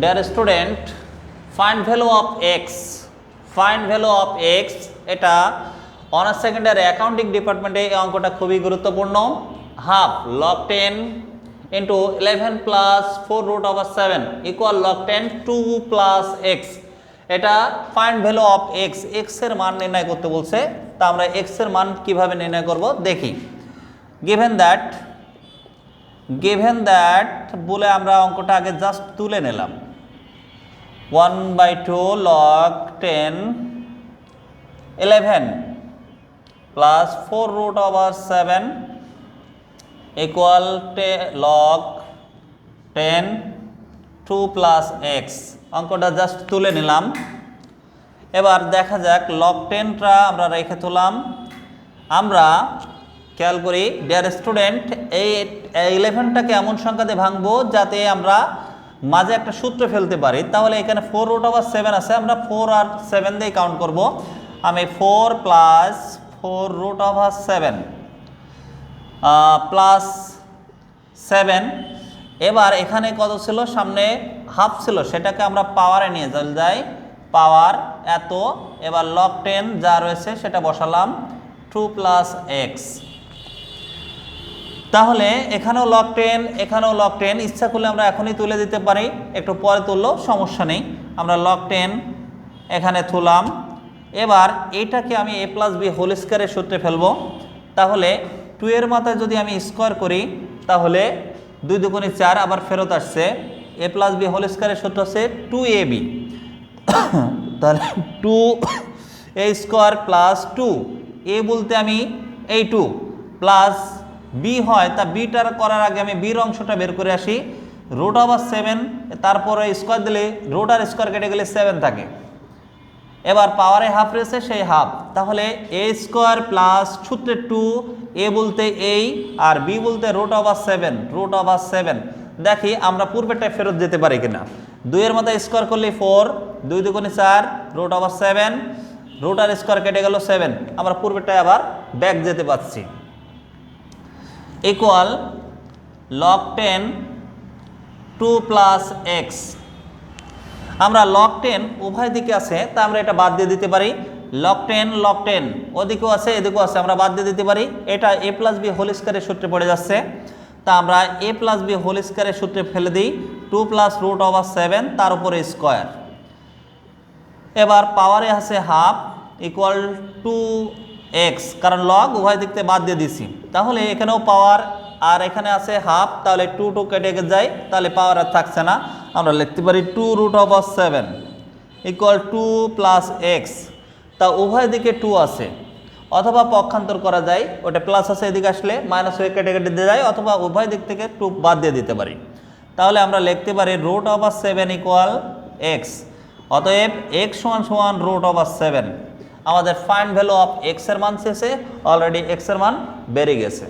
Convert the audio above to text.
Deer student, find value of x. Find value of x এটা honours secondary accounting ডিপার্টমেন্টে এই অঙ্কটা খুবই গুরুত্বপূর্ণ। Half log 10 into 11 plus 4√7 equal log 10 2 plus x. এটা find value of x, x এর মান নির্ণয় করতে বলছে। তা আমরা এক্স এর মান কিভাবে নির্ণয় করব দেখি। গিভেন দ্যাট বলে আমরা অঙ্কটা আগে জাস্ট তুলে নিলাম। 1/2 log 10 11 plus 4√7 equal log 10 2 plus x। অঙ্কটা জাস্ট তুলে নিলাম। এবার দেখা যাক log 10টা আমরা রেখে তুললাম। আমরা খেয়াল করি ডিয়ার স্টুডেন্ট, এই 11টাকে এমন সংখ্যা দিয়ে ভাঙবো যাতে আমরা মাঝে একটা সূত্র ফেলতে পারি। তাহলে এখানে 4√7 আছে, আমরা 4 আর 7 দিয়ে কাউন্ট করব। আমি 4 প্লাস 4√7 প্লাস 7। এবার এখানে কত ছিল, সামনে হাফ ছিল, সেটাকে আমরা পাওয়ারে নিয়ে যাই, পাওয়ার এত। এবার লগ 10 যা রয়েছে সেটা বসালাম 2 প্লাস এক্স। তাহলে এখানেও লগ 10, এখানেও লগ 10, ইচ্ছা করলে আমরা এখনই তুলে দিতে পারি, একটু পরে তুললেও সমস্যা নেই। আমরা লগ 10 এখানে তুললাম। এবার এইটাকে আমি a প্লাস বি হোল স্কোয়ারের সূত্রে ফেলবো। তাহলে 2 এর মাথায় যদি আমি স্কোয়ার করি তাহলে 2 দুগুণে 4 আবার ফেরত আসছে। a প্লাস বি হোল স্কোয়ারের সূত্র হচ্ছে 2ab। তাহলে 2a স্কোয়ার প্লাস 2, a বলতে আমি এই 2 প্লাস বি হয়, তা বিটার করার আগে আমি বির অংশটা বের করে আসি। √7, তারপরে স্কোয়ার দিলে রুট আর স্কোয়ার কেটে গেলে 7 থাকে। এবার পাওয়ারে হাফ রয়েছে, সেই হাফ। তাহলে a স্কোয়ার প্লাস সূত্রে 2, a বলতে এই আর বি বলতে √7। দেখি আমরা পূর্বেরটায় ফেরত যেতে পারি কিনা। 2 এর মধ্যে স্কোয়ার করলে 4, 2 দুগুণে 4, √7, রুট আর স্কোয়ার কেটে গেল 7। আমরা পূর্বেরটায় আবার ব্যাক যেতে পারছি। Equal log 10 2 plus x. আমরা log 10 উভয় দিকে আছে, তা আমরা এটা বাদ দিয়ে দিতে পারি। log 10 ওদিকেও আছে এদিকেও আছে, আমরা বাদ দিয়ে দিতে পারি। এটা a প্লাস বি হোল স্কোয়ারের সূত্রে পড়ে যাচ্ছে, তা আমরা a প্লাস বি হোল স্কোয়ারের সূত্রে ফেলে দিই 2 প্লাস √7 তার উপরে স্কোয়ার। এবার পাওয়ারে আছে হাফ ইকুয়াল 2x, কারণ লগ উভয় দিক থেকে বাদ দিয়ে দিছি। তাহলে এখানেও পাওয়ার আর এখানে আছে হাফ, তাহলে 2 কেটে যায়, তাহলে পাওয়ার আর থাকছে না। আমরা লিখতে পারি 2√7 ইকুয়াল 2 প্লাস এক্স। তা উভয় দিকে 2 আছে, অথবা পক্ষান্তর করা যায়, ওটা প্লাস আছে এদিকে আসলে মাইনাস হয়ে কেটে দিয়ে যায়, অথবা উভয় দিক থেকে 2 বাদ দিয়ে দিতে পারি। তাহলে আমরা লিখতে পারি √7 ইকুয়াল এক্স। অতএব x সমান √7। আমাদের ফাইন্ড ভ্যালু অফ x এর মান শেষে অলরেডি x এর মান বেড়ে গেছে।